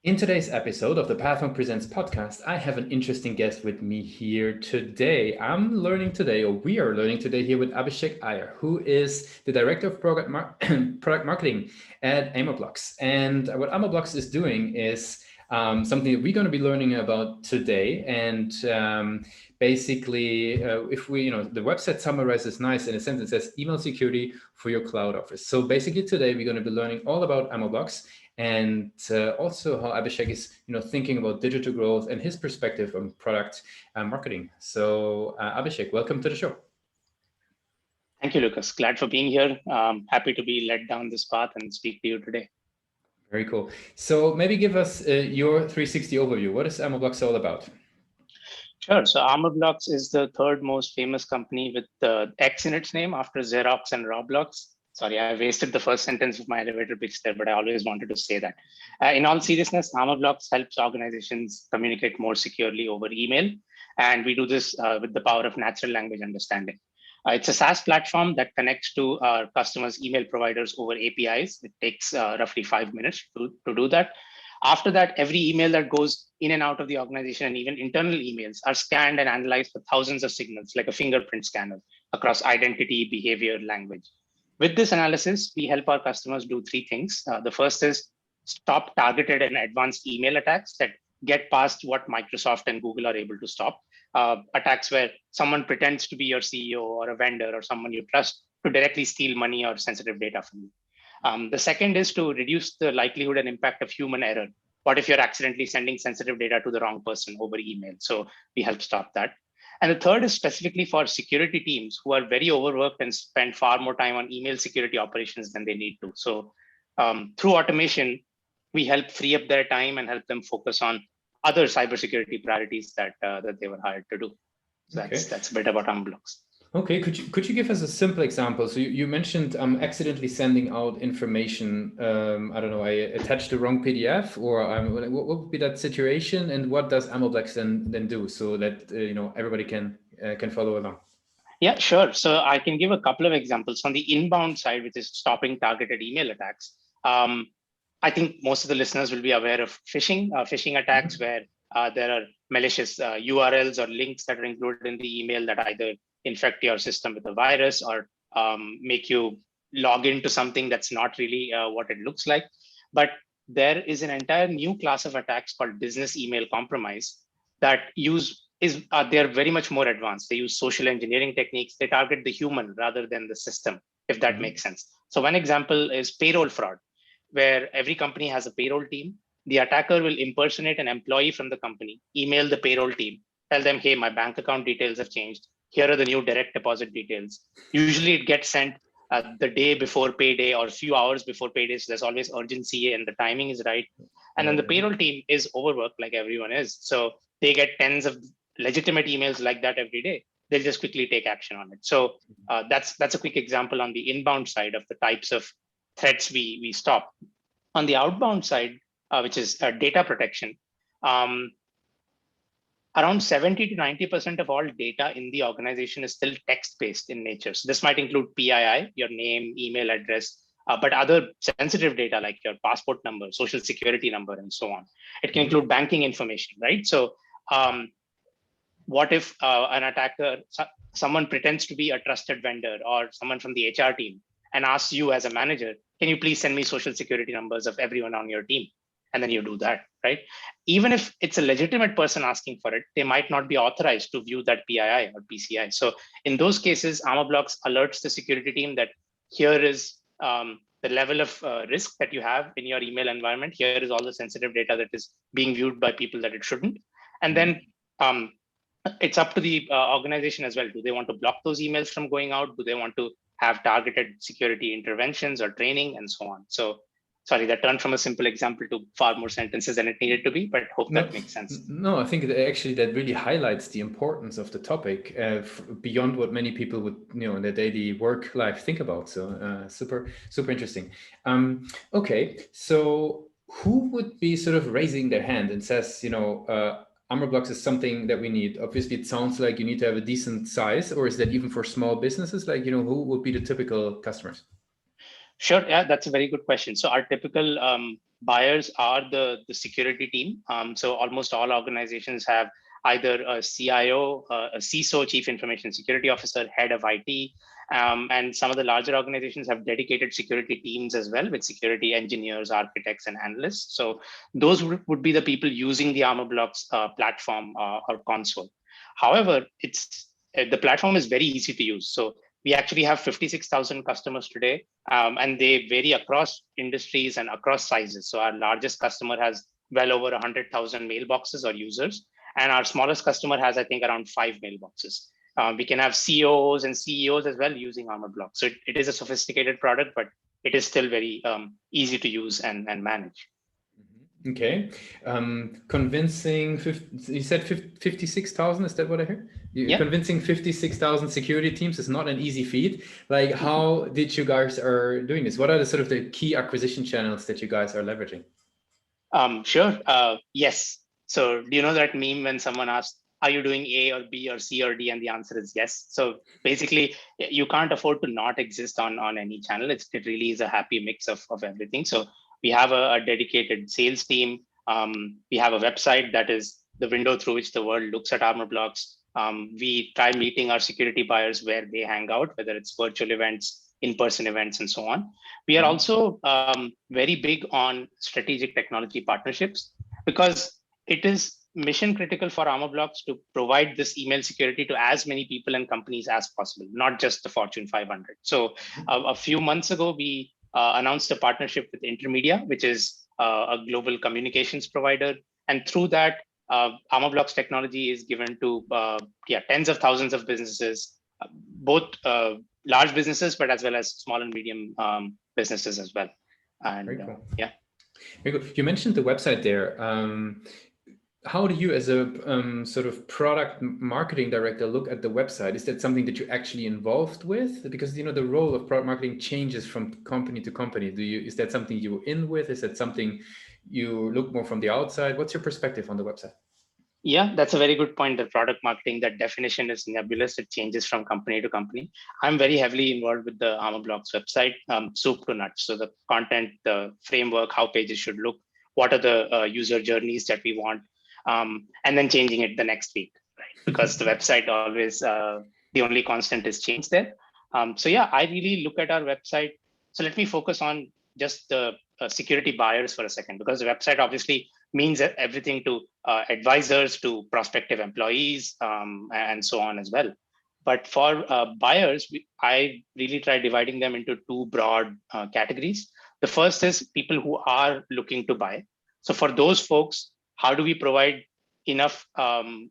In today's episode of the Platform Presents podcast, I have an interesting guest with me here today. We are learning today here with Abhishek Iyer, who is the Director of Product Marketing at Amorblox. And what Amorblox is doing is something that we're going to be learning about today. And basically, the website summarizes nice in a sentence, it says email security for your cloud office. So basically today we're going to be learning all about Amorblox and also how Abhishek is, thinking about digital growth and his perspective on product marketing. So Abhishek, welcome to the show. Thank you, Lucas. Glad for being here. Happy to be led down this path and speak to you today. Very cool. So maybe give us your 360 overview. What is Amorblox all about? Sure. So Amorblox is the third most famous company with X in its name after Xerox and Roblox. Sorry, I wasted the first sentence of my elevator pitch there, but I always wanted to say that. In all seriousness, Amorblox helps organizations communicate more securely over email. And we do this with the power of natural language understanding. It's a SaaS platform that connects to our customers' email providers over APIs. It takes roughly 5 minutes to do that. After that, every email that goes in and out of the organization and even internal emails are scanned and analyzed for thousands of signals, like a fingerprint scanner, across identity, behavior, language. With this analysis, we help our customers do three things. The first is stop targeted and advanced email attacks that get past what Microsoft and Google are able to stop. Attacks where someone pretends to be your CEO or a vendor or someone you trust to directly steal money or sensitive data from you. The second is to reduce the likelihood and impact of human error. What if you're accidentally sending sensitive data to the wrong person over email? So we help stop that. And the third is specifically for security teams who are very overworked and spend far more time on email security operations than they need to. So through automation, we help free up their time and help them focus on other cybersecurity priorities that they were hired to do. So that's a bit about Amorblox. Okay, could you give us a simple example? So you mentioned accidentally sending out information. I don't know, I attached the wrong PDF, or what would be that situation, and what does Amorblox then do so that everybody can follow along? Yeah, sure. So I can give a couple of examples on the inbound side, which is stopping targeted email attacks. I think most of the listeners will be aware of phishing attacks, where there are malicious URLs or links that are included in the email that either infect your system with a virus or make you log into something that's not really what it looks like. But there is an entire new class of attacks called business email compromise that they're very much more advanced. They use social engineering techniques. They target the human rather than the system, if that makes sense. So one example is payroll fraud, where every company has a payroll team. The attacker will impersonate an employee from the company, email the payroll team, tell them, hey, my bank account details have changed. Here are the new direct deposit details. Usually it gets sent the day before payday or a few hours before payday. So there's always urgency and the timing is right. And then the payroll team is overworked like everyone is. So they get tens of legitimate emails like that every day. They'll just quickly take action on it. So that's a quick example on the inbound side of the types of threats we stop. On the outbound side, which is data protection, around 70 to 90% of all data in the organization is still text-based in nature. So this might include PII, your name, email address, but other sensitive data like your passport number, social security number, and so on. It can include banking information, right? So what if an attacker, someone pretends to be a trusted vendor or someone from the HR team and asks you as a manager, can you please send me social security numbers of everyone on your team? And then you do that, right? Even if it's a legitimate person asking for it, they might not be authorized to view that PII or PCI. So in those cases, Amorblox alerts the security team that here is the level of risk that you have in your email environment. Here is all the sensitive data that is being viewed by people that it shouldn't. And then it's up to the organization as well. Do they want to block those emails from going out? Do they want to have targeted security interventions or training and so on? So sorry, that turned from a simple example to far more sentences than it needed to be, but hope that makes sense. No, I think that really highlights the importance of the topic beyond what many people would, in their daily work life think about. So super interesting. Okay, so who would be sort of raising their hand and says, Amorblox is something that we need? Obviously, it sounds like you need to have a decent size, or is that even for small businesses? Like, who would be the typical customers? Sure. Yeah, that's a very good question. So our typical buyers are the security team. So almost all organizations have either a CIO, a CISO, Chief Information Security Officer, head of IT, and some of the larger organizations have dedicated security teams as well, with security engineers, architects, and analysts. So those would be the people using the Amorblox platform or console. However, the platform is very easy to use. So we actually have 56,000 customers today, and they vary across industries and across sizes. So our largest customer has well over 100,000 mailboxes or users, and our smallest customer has, I think, around 5 mailboxes. We can have COOs and CEOs as well using Amorblox. So it is a sophisticated product, but it is still very easy to use and manage. Okay. Convincing, you said 56,000, is that what I heard? Yeah. Convincing 56,000 security teams is not an easy feat. Like, how did you guys are doing this? What are the sort of the key acquisition channels that you guys are leveraging? Sure. Yes. So do you know that meme when someone asks, are you doing A or B or C or D? And the answer is yes. So basically, you can't afford to not exist on any channel. It really is a happy mix of everything. So we have a dedicated sales team. We have a website that is the window through which the world looks at Amorblox. We try meeting our security buyers where they hang out, whether it's virtual events, in-person events, and so on. We are also very big on strategic technology partnerships, because it is mission critical for Amorblox to provide this email security to as many people and companies as possible, not just the Fortune 500. So a few months ago, we announced a partnership with Intermedia, which is a global communications provider. And through that, Amorblox technology is given to tens of thousands of businesses, both large businesses, but as well as small and medium businesses as well. And very cool. Yeah. Very cool. You mentioned the website there. How do you, as a sort of product marketing director, look at the website? Is that something that you're actually involved with? Because, you know, the role of product marketing changes from company to company. Is that something you're in with? Is that something you look more from the outside? What's your perspective on the website? Yeah, that's a very good point. The product marketing, that definition is nebulous. It changes from company to company. I'm very heavily involved with the Amorblox website, soup to nuts. So the content, the framework, how pages should look, what are the user journeys that we want, and then changing it the next week, right? Because the website always, the only constant is change there. So yeah, I really look at our website. So let me focus on just the security buyers for a second, because the website obviously means everything to advisors, to prospective employees, and so on as well. But for buyers, I really try dividing them into two broad categories. The first is people who are looking to buy. So for those folks, how do we provide enough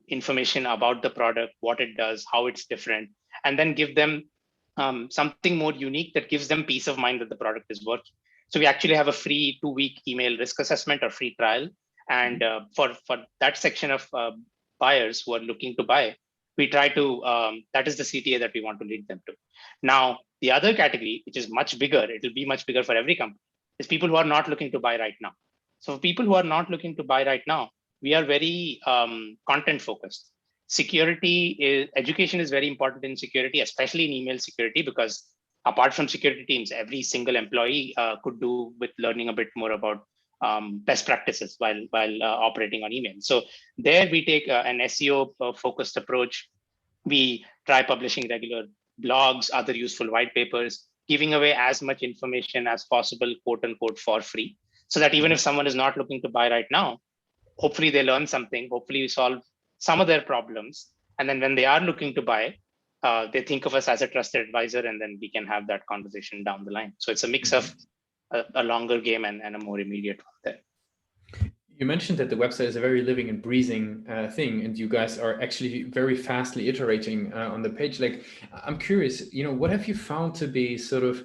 information about the product, what it does, how it's different, and then give them something more unique that gives them peace of mind that the product is working. So we actually have a free 2-week email risk assessment or free trial. And for that section of buyers who are looking to buy, we try to, that is the CTA that we want to lead them to. Now, the other category, which is much bigger, it will be much bigger for every company, is people who are not looking to buy right now. So for people who are not looking to buy right now, we are very content focused. Education is very important in security, especially in email security, because apart from security teams, every single employee could do with learning a bit more about best practices while operating on email. So there we take an SEO focused approach. We try publishing regular blogs, other useful white papers, giving away as much information as possible, quote unquote, for free. So that even if someone is not looking to buy right now, hopefully they learn something, hopefully we solve some of their problems. And then when they are looking to buy, they think of us as a trusted advisor, and then we can have that conversation down the line. So it's a mix of a longer game and a more immediate one there. You mentioned that the website is a very living and breathing thing, and you guys are actually very fastly iterating on the page. Like, I'm curious, you know, what have you found to be sort of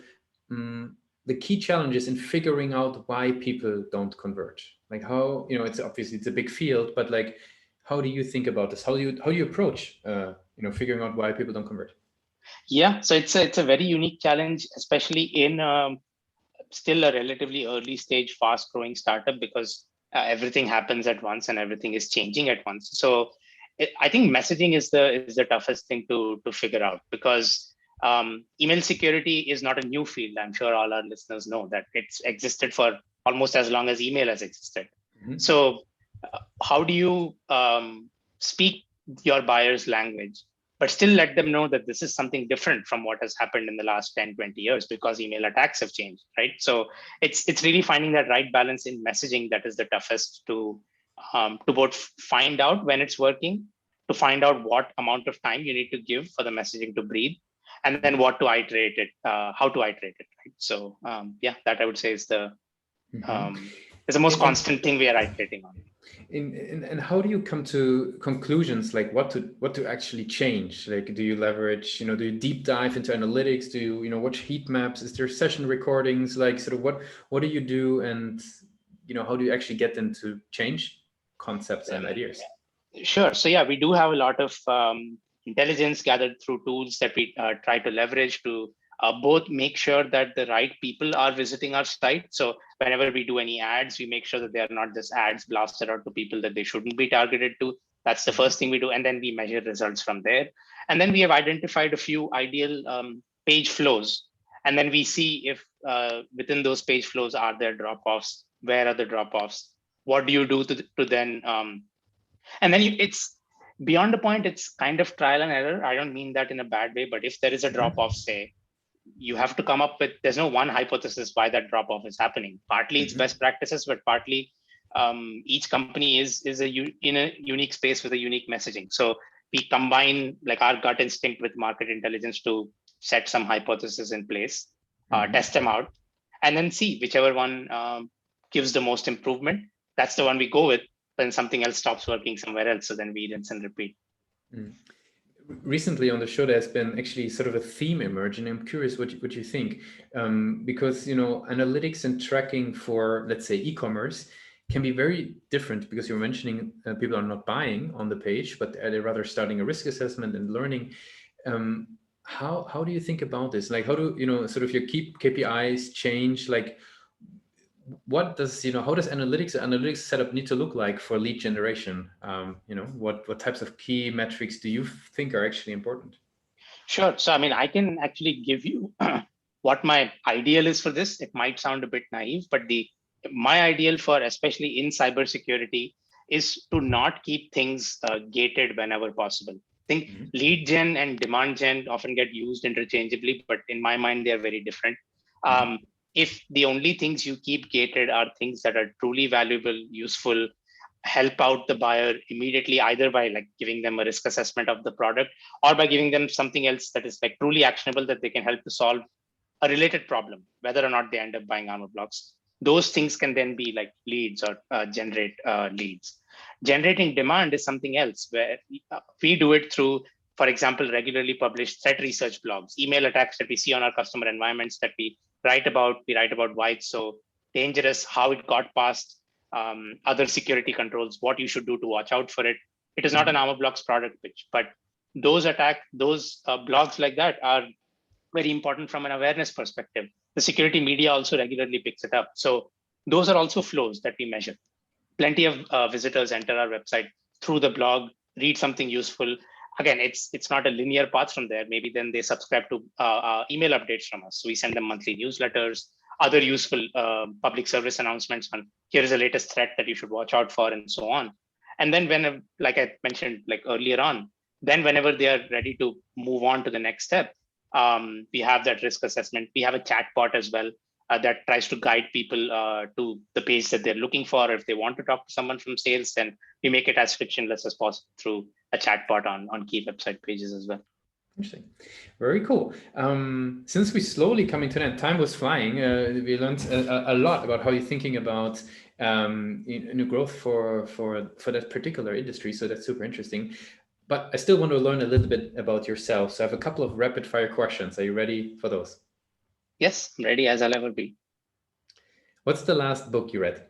the key challenges in figuring out why people don't convert? Like, how, you know, it's obviously it's a big field, but like, how do you think about this? How do you approach you know, figuring out why people don't convert? Yeah, so it's a very unique challenge, especially in still a relatively early stage, fast growing startup, because everything happens at once and everything is changing at once. So I think messaging is the toughest thing to figure out, because email security is not a new field. I'm sure all our listeners know that it's existed for almost as long as email has existed. So how do you speak your buyer's language, but still let them know that this is something different from what has happened in the last 10, 20 years because email attacks have changed, right? So it's really finding that right balance in messaging that is the toughest to both find out when it's working, to find out what amount of time you need to give for the messaging to breathe, and then what to iterate it, how to iterate it, right? So yeah, that I would say is the most constant thing we are iterating on. And how do you come to conclusions, like what to actually change? Like, do you leverage, do you deep dive into analytics? Do you, watch heat maps? Is there session recordings? Like, sort of what do you do, and how do you actually get them to change concepts and ideas? Sure. So yeah, we do have a lot of intelligence gathered through tools that we try to leverage to both make sure that the right people are visiting our site. So whenever we do any ads, we make sure that they are not just ads blasted out to people that they shouldn't be targeted to. That's the first thing we do. And then we measure results from there. And then we have identified a few ideal page flows. And then we see if within those page flows, are there drop-offs? Where are the drop-offs? What do you do to then and then it's beyond the point, it's kind of trial and error. I don't mean that in a bad way, but if there is a drop off, say, you have to come up with, there's no one hypothesis why that drop off is happening. Partly it's best practices, but partly each company is in a unique space with a unique messaging. So we combine like our gut instinct with market intelligence to set some hypotheses in place, test them out, and then see whichever one gives the most improvement. That's the one we go with. Then something else stops working somewhere else, so then we rinse and repeat. Recently on the show, there's been actually sort of a theme emerging. I'm curious what you think, because analytics and tracking for, let's say, e-commerce can be very different, because you're mentioning people are not buying on the page, but they're rather starting a risk assessment and learning. How do you think about this? Like, how do sort of your key KPIs change? Like, what does how does analytics setup need to look like for lead generation? What types of key metrics do you think are actually important? Sure. So I mean, I can actually give you what my ideal is for this. It might sound a bit naive, but my ideal for, especially in cybersecurity, is to not keep things gated whenever possible. I think lead gen and demand gen often get used interchangeably, but in my mind, they are very different. If the only things you keep gated are things that are truly valuable, useful, help out the buyer immediately, either by like giving them a risk assessment of the product or by giving them something else that is like truly actionable that they can help to solve a related problem, whether or not they end up buying Amorblox. Those things can then be like leads or generate leads. Generating demand is something else, where we do it through, for example, regularly published threat research blogs, email attacks that we see on our customer environments that we write about why it's so dangerous, how it got past other security controls, what you should do to watch out for it. It is not an Amorblox product pitch, but those blogs like that are very important from an awareness perspective. The security media also regularly picks it up. So those are also flows that we measure. Plenty of visitors enter our website through the blog, read something useful. Again, it's not a linear path from there. Maybe then they subscribe to email updates from us. So we send them monthly newsletters, other useful public service announcements on here is the latest threat that you should watch out for, and so on. And then when, like I mentioned like earlier on, then whenever they are ready to move on to the next step, we have that risk assessment. We have a chatbot as well that tries to guide people to the page that they're looking for. If they want to talk to someone from sales, then we make it as frictionless as possible through a chatbot on key website pages as well. Interesting. Very cool. Since we're slowly coming to an end, time was flying. We learned a lot about how you're thinking about growth for that particular industry. So that's super interesting. But I still want to learn a little bit about yourself. So I have a couple of rapid fire questions. Are you ready for those? Yes, I'm ready as I'll ever be. What's the last book you read?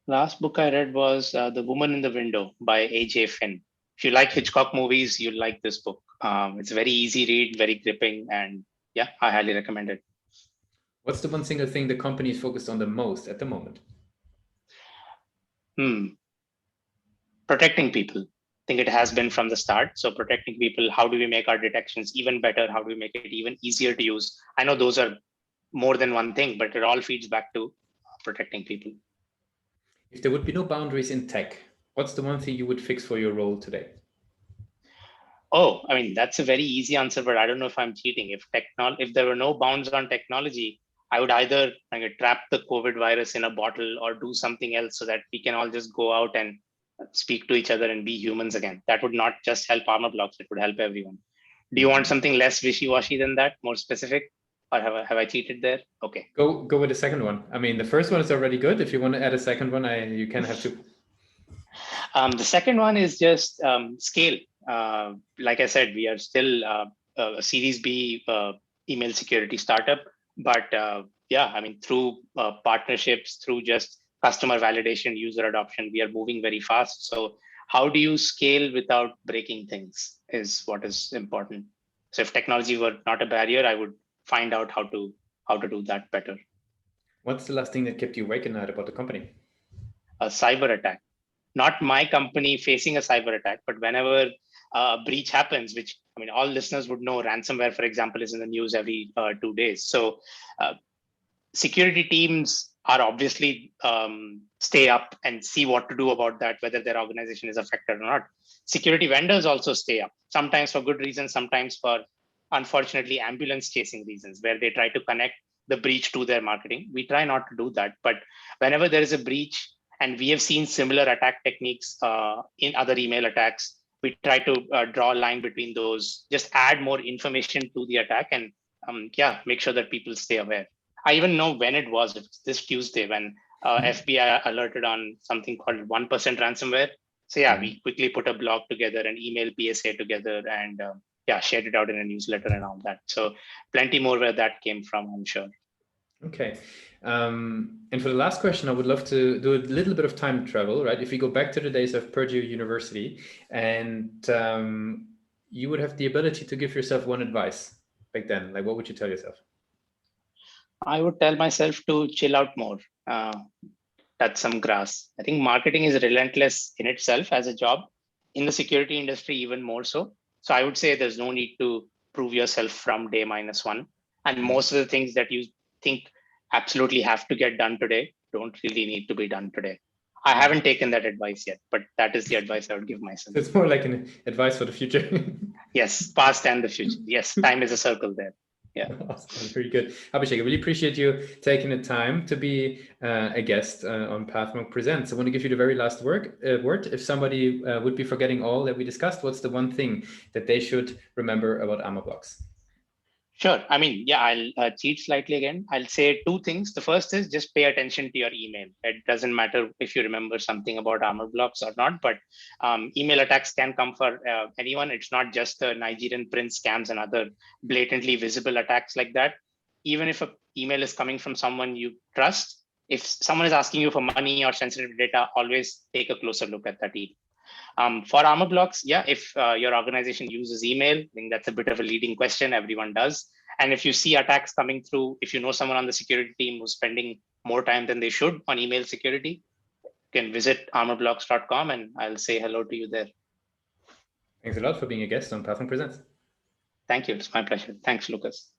Last book I read was The Woman in the Window by A.J. Finn. If you like Hitchcock movies, you'll like this book. It's a very easy read, very gripping, and yeah, I highly recommend it. What's the one single thing the company is focused on the most at the moment? Protecting people. I think it has been from the start. So protecting people, how do we make our detections even better? How do we make it even easier to use? I know those are more than one thing, but it all feeds back to protecting people. If there would be no boundaries in tech, what's the one thing you would fix for your role today? Oh, I mean, that's a very easy answer, but I don't know if I'm cheating. If there were no bounds on technology, I would either trap the COVID virus in a bottle or do something else so that we can all just go out and speak to each other and be humans again. That would not just help Amorblox, it would help everyone. Do you want something less wishy-washy than that, more specific? Or have I cheated there? Okay. Go with the second one. I mean, the first one is already good. If you want to add a second one, you can have to. The second one is just scale. Like I said, we are still a Series B email security startup, but yeah, I mean, through partnerships, through just customer validation, user adoption, we are moving very fast. So how do you scale without breaking things is what is important. So if technology were not a barrier, I would find out how to do that better. What's the last thing that kept you awake at night about the company? A cyber attack. Not my company facing a cyber attack, but whenever a breach happens, which I mean, all listeners would know, ransomware, for example, is in the news every 2 days. So security teams are obviously stay up and see what to do about that, whether their organization is affected or not. Security vendors also stay up, sometimes for good reasons, sometimes for, unfortunately, ambulance chasing reasons, where they try to connect the breach to their marketing. We try not to do that, but whenever there is a breach, and we have seen similar attack techniques in other email attacks, we try to draw a line between those, just add more information to the attack, and make sure that people stay aware. I even know when it was this Tuesday when FBI alerted on something called 1% ransomware. So yeah, we quickly put a blog together, an email PSA together, and shared it out in a newsletter and all that. So plenty more where that came from, I'm sure. Okay. And for the last question, I would love to do a little bit of time travel, right? If we go back to the days of Purdue University and you would have the ability to give yourself one advice back then, like what would you tell yourself? I would tell myself to chill out more, touch some grass. I think marketing is relentless in itself as a job. In the security industry, even more so. So I would say there's no need to prove yourself from day -1. And most of the things that you think absolutely have to get done today don't really need to be done today. I haven't taken that advice yet, but that is the advice I would give myself. It's more like an advice for the future. Yes, past and the future. Yes, time is a circle there. Yeah. Awesome. Very good. Abhishek, I really appreciate you taking the time to be a guest on Pathmark Presents. I want to give you the very last word. If somebody would be forgetting all that we discussed, what's the one thing that they should remember about Amorblox? Sure. I mean, yeah, I'll cheat slightly again. I'll say two things. The first is just pay attention to your email. It doesn't matter if you remember something about Amorblox or not, but email attacks can come for anyone. It's not just the Nigerian prince scams and other blatantly visible attacks like that. Even if an email is coming from someone you trust, if someone is asking you for money or sensitive data, always take a closer look at that email. For Amorblox, yeah, if your organization uses email, I think that's a bit of a leading question. Everyone does. And if you see attacks coming through, if you know someone on the security team who's spending more time than they should on email security, you can visit amorblox.com and I'll say hello to you there. Thanks a lot for being a guest on Pathmark Presents. Thank you. It's my pleasure. Thanks, Lucas.